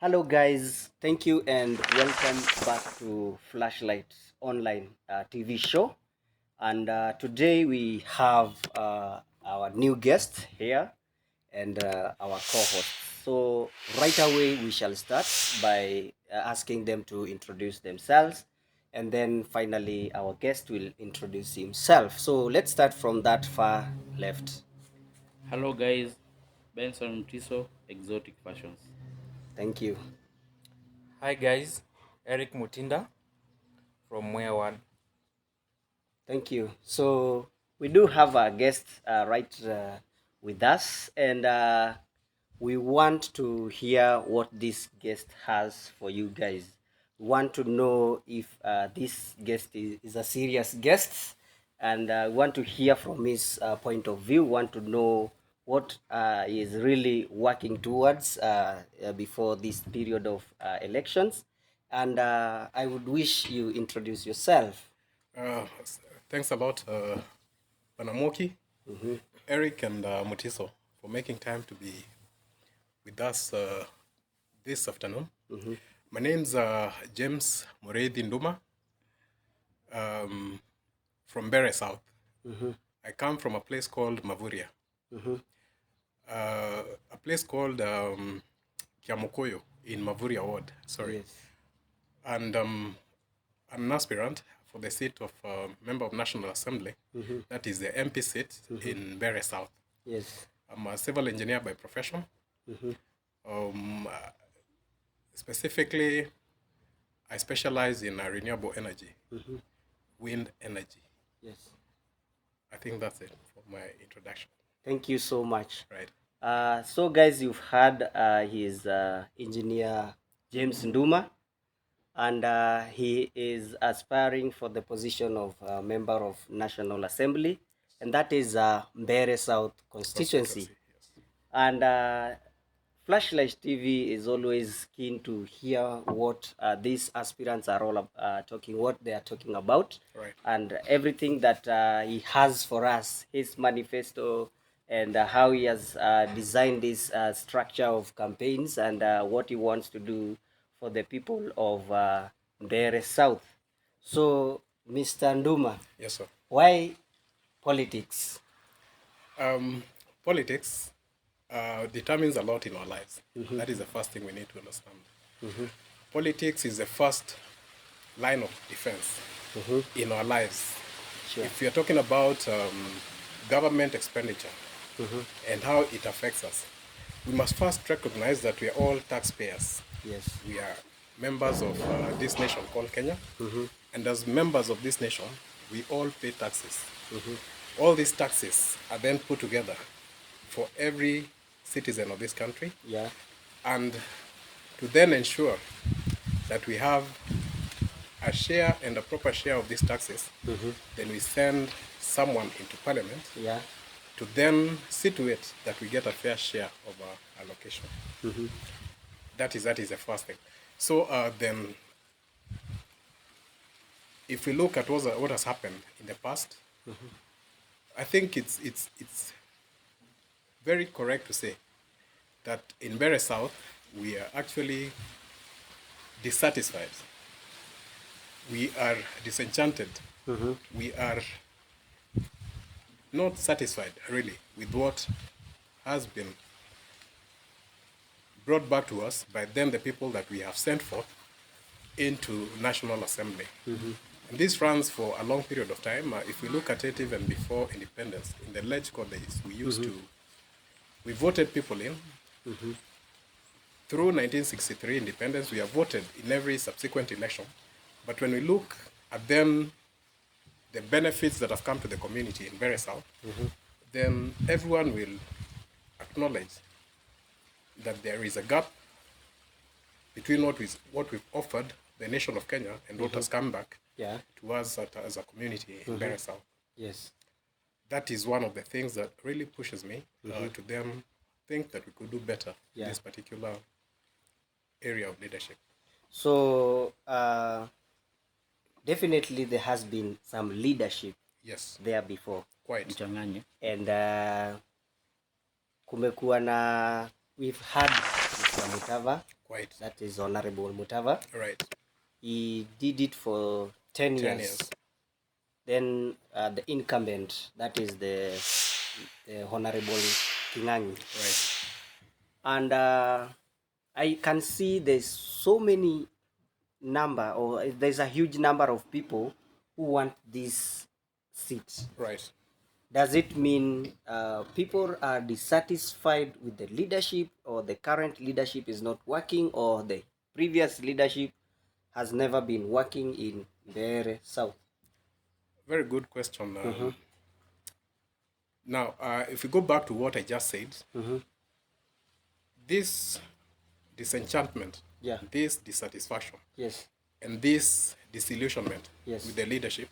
Hello, guys. Thank you and welcome back to Flashlight Online TV show. And today we have our new guest here and our co-host. So right away we shall start by asking them to introduce themselves, and then finally our guest will introduce himself. So let's start from that far left. Hello guys, Benson Mtiso, Exotic Fashions. Thank you. Hi guys, Eric Mutinda from Where One. Thank you. So we do have a guest right with us, and we want to hear what this guest has for you guys. We want to know if this guest is a serious guest, and we want to hear from his point of view. We want to know what he is really working towards before this period of elections. And I would wish you introduce yourself. Uh, Thanks a lot, Panamoki, Eric, and Mutiso for making time to be with us this afternoon. My name's James Nduma from Mbeere South. I come from a place called Mavuria, a place called Kiamukoyo in Mavuria Ward. Sorry. Yes. And I'm an aspirant for the seat of Member of National Assembly. That is the MP seat in Mbeere South. Yes. I'm a civil engineer by profession. Specifically, I specialize in renewable energy, wind energy. Yes. I think that's it for my introduction. Thank you so much. Right. So guys, you've heard his engineer James Nduma, and he is aspiring for the position of member of National Assembly, and that is Mbeere South constituency. Yes. And Flashlight TV is always keen to hear what these aspirants are all what they are talking about, Right. and everything that he has for us, his manifesto, and how he has designed this structure of campaigns, and what he wants to do for the people of Mbeere South. So, Mr. Nduma, Yes, sir. why politics? Politics determines a lot in our lives. That is the first thing we need to understand. Politics is the first line of defense in our lives. Sure. If you're talking about government expenditure and how it affects us, we must first recognize that we are all taxpayers. Yes. We are members of this nation called Kenya, and as members of this nation, we all pay taxes. All these taxes are then put together for every citizen of this country, Yeah. and to then ensure that we have a share and a proper share of these taxes, then we send someone into parliament Yeah. to then see to it that we get a fair share of our allocation. That is the first thing. So then, if we look at what has happened in the past, I think it's very correct to say that in Mbeere South we are actually dissatisfied. We are disenchanted. We are not satisfied really with what has been brought back to us by then the people that we have sent forth into National Assembly. And this runs for a long period of time. If we look at it even before independence, in the legislature days, we voted people in. Through 1963 independence, we have voted in every subsequent election. But when we look at then the benefits that have come to the community in Mbeere South, then everyone will acknowledge that there is a gap between what we've offered the nation of Kenya and what has come back Yeah. to us as a community in Mbeere South. Yes. That is one of the things that really pushes me to then think that we could do better in this particular area of leadership. So definitely there has been some leadership Yes, there before, quite. Mchanganye. and kumekuwa na we've had Mr. Mutava, Quite. That is Honorable Mutava. Right. He did it for 10 years. 10 years. Then the incumbent, that is the Honorable Kingangi. Right. And I can see there's so many number, or there's a huge number of people who want this seat. Right. Does it mean people are dissatisfied with the leadership, or the current leadership is not working, or the previous leadership has never been working in Mbeere South? Very good question. Now, if we go back to what I just said, this disenchantment, Yeah. this dissatisfaction, Yes. and this disillusionment Yes. with the leadership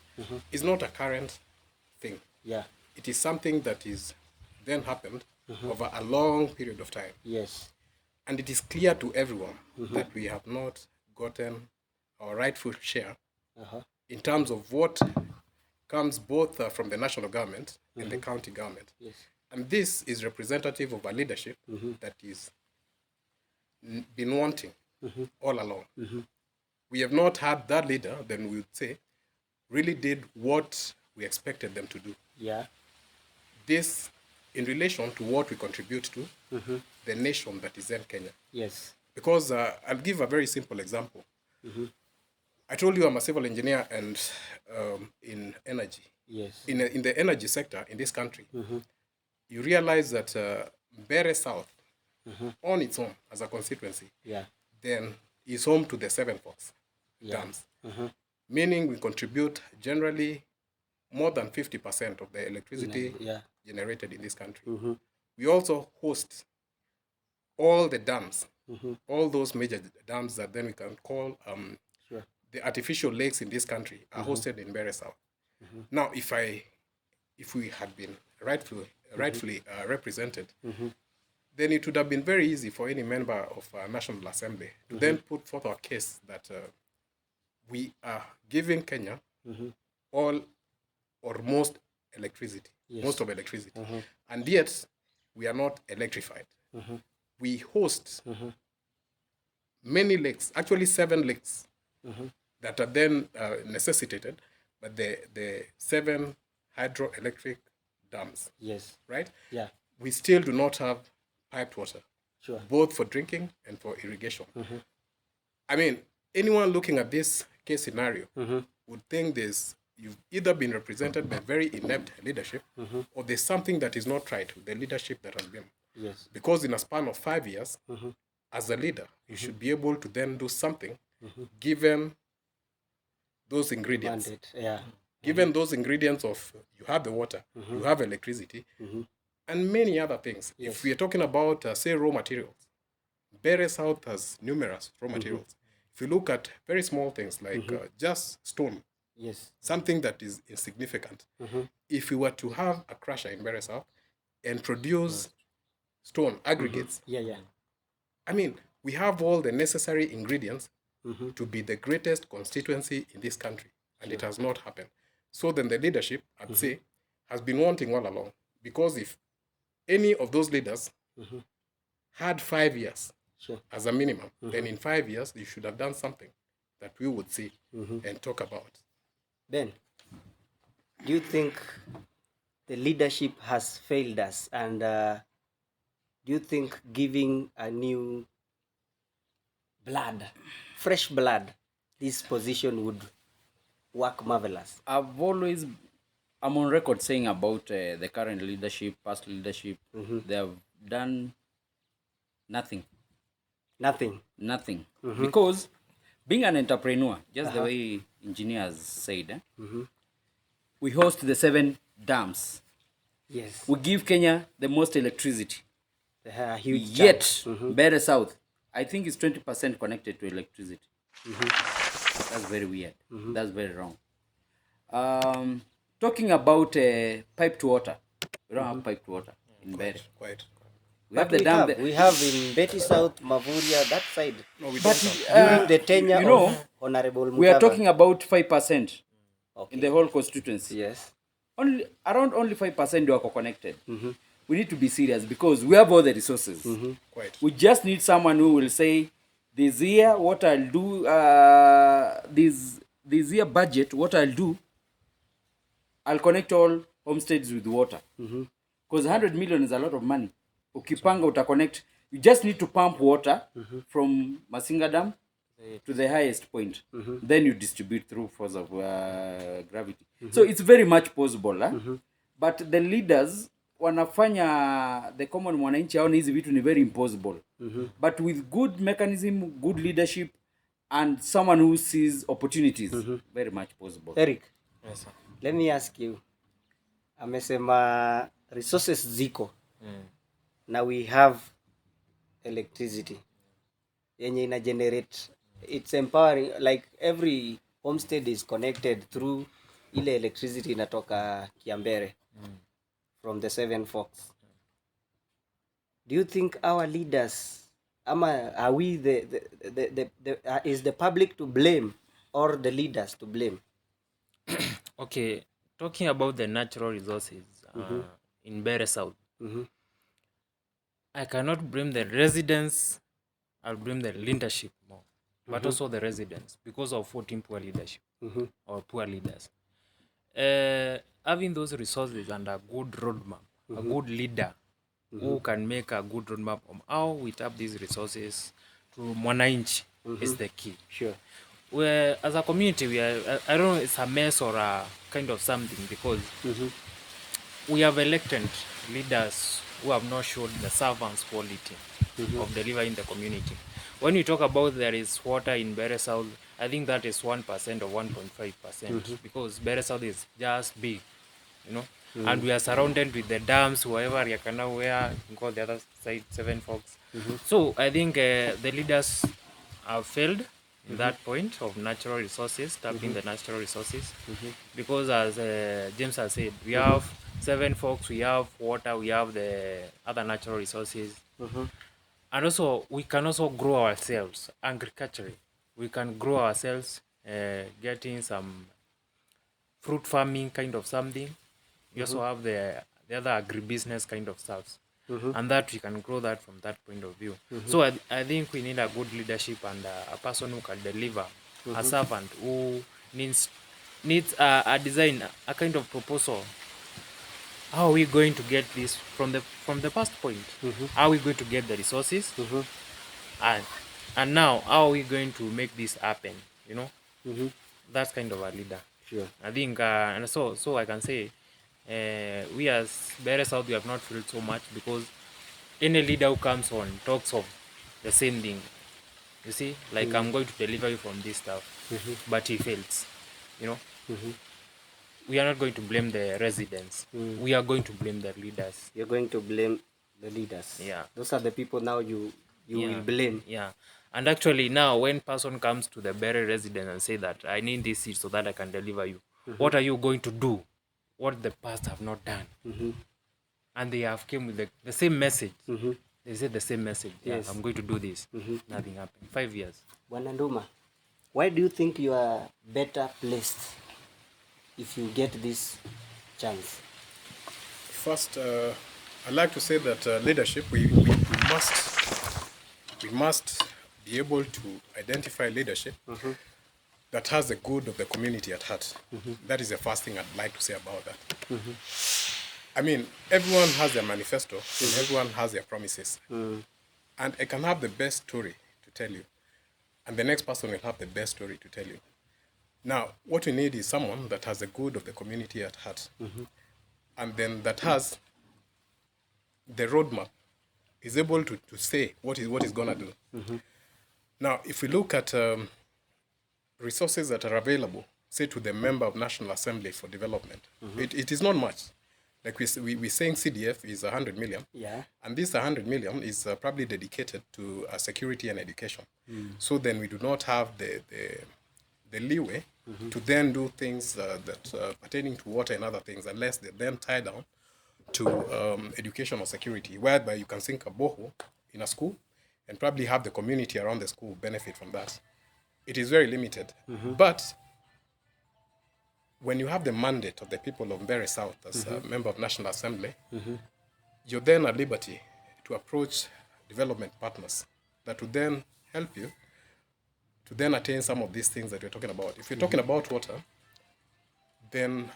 is not a current thing. Yeah. It is something that is then happened over a long period of time. Yes. And it is clear to everyone that we have not gotten our rightful share in terms of what comes both from the national government and the county government. Yes. And this is representative of a leadership that is been wanting all along. We have not had that leader, then we would say, really did what we expected them to do. Yeah. This in relation to what we contribute to the nation that is then Kenya. Yes. Because I'll give a very simple example. I told you I'm a civil engineer and in energy. Yes. In the energy sector in this country, you realize that Mbeere South, on its own as a constituency, Yeah. then is home to the 7 Fox dams. Meaning we contribute generally more than 50% of the electricity Yeah. generated in this country. We also host all the dams, all those major dams that then we can call Sure. the artificial lakes in this country are hosted in Mbeere South. Now, if we had been rightfully represented, then it would have been very easy for any member of our National Assembly to then put forth our case that we are giving Kenya all or most electricity, most of electricity, and yet we are not electrified. We host many lakes, actually 7 lakes, that are then necessitated by the 7 hydroelectric dams. Yes. Right? Yeah. We still do not have piped water, Sure. both for drinking and for irrigation. I mean, anyone looking at this case scenario would think you've either been represented by very inept leadership or there's something that is not right with the leadership that has been. Yes. Because in a span of 5 years, as a leader, you should be able to then do something given those ingredients. Mandate. Yeah. Given those ingredients of you have the water, you have electricity, and many other things. Yes. If we are talking about, say, raw materials, Mbeere South has numerous raw materials. If you look at very small things like just stone, Yes. something that is insignificant, if we were to have a crusher in Mbeere South and produce stone aggregates, Yeah. Yeah. I mean, we have all the necessary ingredients to be the greatest constituency in this country, and it has not happened. So then the leadership, I'd say, has been wanting all along. Because if any of those leaders had 5 years Sure. as a minimum, then in 5 years, you should have done something that we would see and talk about. Ben, do you think the leadership has failed us? And do you think giving a new blood, fresh blood, this position would work marvelous? I'm on record saying about the current leadership, past leadership, they have done nothing. Nothing. Because being an entrepreneur, just the way engineers said, we host the 7 dams. Yes. We give Kenya the most electricity. They have a huge Yet, chunk. Mbeere South, I think it's 20% connected to electricity. That's very weird. That's very wrong. Talking about piped water, we don't have piped water in Mbeere. Quite. We have But the dam. we have in Mbeere South, Mavuria, that side. No, we But don't have. During the tenure you know, of Honorable Mutava. we are talking about 5% Okay. in the whole constituency. Yes. Only 5% were connected. We need to be serious because we have all the resources. Quite. We just need someone who will say, this year what I'll do, this year budget, what I'll do, I'll connect all homesteads with water. Because 100 million is a lot of money. Ukipanga utaconnect, you just need to pump water from Masinga Dam to the highest point. Then you distribute through force of gravity. So it's very much possible. But the leaders wanafanya the common mwananchi aone hizi vitu ni very impossible. But with good mechanism, good leadership, and someone who sees opportunities, very much possible. Eric, Yes, sir. let me ask you. Amesema resources ziko. Now we have electricity. Yenye ina generate. It's empowering, like every homestead is connected through ile electricity inatoka Mbeere from the 7 forks. Do you think our leaders, are we is the public to blame or the leaders to blame? Okay, talking about the natural resources in Mbeere South, I cannot blame the residents. I'll blame the leadership more, but also the residents because of 14 poor leadership or poor leaders. Having those resources and a good roadmap, a good leader who can make a good roadmap on how we tap these resources to mwananchi is the key. Sure. Where as a community, we are, I don't know, it's a mess or a kind of something because we have elected leaders who have not shown the servants quality of delivering the community. When you talk about there is water in Mbeere South, I think that is 1% or 1.5% because Mbeere South is just big, you know, and we are surrounded with the dams, wherever Yakana, where you go the other side, 7 Forks. So I think the leaders have failed in that point of natural resources, tapping the natural resources, because as James has said, we have 7 Forks, we have water, we have the other natural resources. And also, we can also grow ourselves agriculturally. We can grow ourselves, getting some fruit farming kind of something. We also have the other agribusiness kind of stuff. And that we can grow that from that point of view. So I think we need a good leadership and a person who can deliver, a servant who needs a design, a kind of proposal. How are we going to get this from the past point? How are we going to get the resources? And now how are we going to make this happen? You know, that's kind of a leader. Sure. I think, and so I can say, we as Mbeere South, we have not failed so much because any leader who comes on talks of the same thing. You see, like I'm going to deliver you from this stuff, but he fails. You know, we are not going to blame the residents. We are going to blame the leaders. You're going to blame the leaders. Yeah. Those are the people now you will blame. Yeah. And actually now when person comes to the Mbeere resident and say that I need this seed so that I can deliver you, what are you going to do? What the past have not done. And they have came with the same message. They said the same message. Yes. Yeah, I'm going to do this. Nothing happened. 5 years. Bwana Nduma, why do you think you are better placed if you get this chance? First, I'd like to say that leadership, we must be able to identify leadership that has the good of the community at heart. That is the first thing I'd like to say about that. I mean, everyone has their manifesto and everyone has their promises. And I can have the best story to tell you, and the next person will have the best story to tell you. Now, what we need is someone that has the good of the community at heart, and then that has the roadmap, is able to say what is going to do. Now, if we look at resources that are available, say to the member of National Assembly for development, it is not much. Like we're saying CDF is 100 million. Yeah. And this 100 million is probably dedicated to security and education. So then we do not have the leeway to then do things that pertaining to water and other things, unless they then tie down to education or security, whereby you can sink a borehole in a school and probably have the community around the school benefit from that. It is very limited. But when you have the mandate of the people of Mbeere South as a member of National Assembly, you're then at liberty to approach development partners that will then help you to then attain some of these things that we're talking about. If you're talking about water, then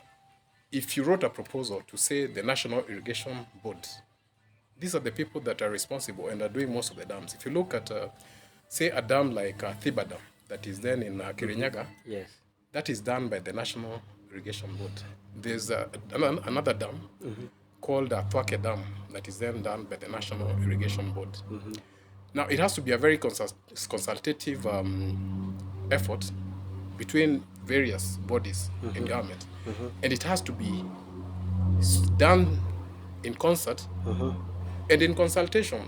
if you wrote a proposal to say the National Irrigation Board, these are the people that are responsible and are doing most of the dams. If you look at, say, a dam like Thiba Dam, that is then in Kirinyaga, Yes. that is done by the National Irrigation Board. There's another dam called Twake Dam that is then done by the National Irrigation Board. Now, it has to be a very consultative effort between various bodies in government, and it has to be done in concert and in consultation.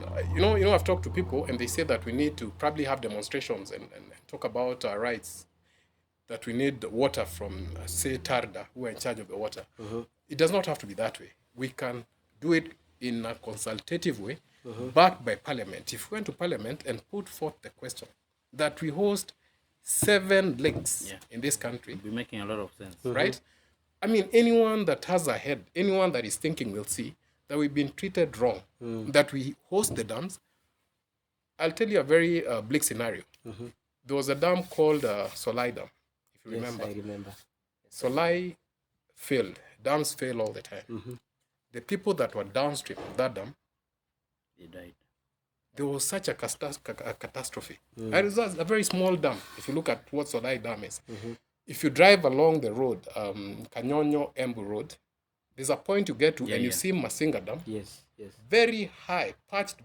I've talked to people and they say that we need to probably have demonstrations and talk about our rights, that we need water from, say, Tarda, who are in charge of the water. It does not have to be that way. We can do it in a consultative way, backed by Parliament. If we went to Parliament and put forth the question that we host 7 lakes in this country, Be making a lot of sense. right? I mean, anyone that has a head, anyone that is thinking will see that we've been treated wrong, that we host the dams. I'll tell you a very bleak scenario. There was a dam called Solai Dam, if you remember. I remember. Solai failed. Dams fail all the time. The people that were downstream of that dam, They died. there was such a catastrophe. And it was a very small dam. If you look at what Solai Dam is, if you drive along the road, Kanyonyo Embu Road, there's a point you get to and you see Masinga Dam, Yes, yes. very high, patched,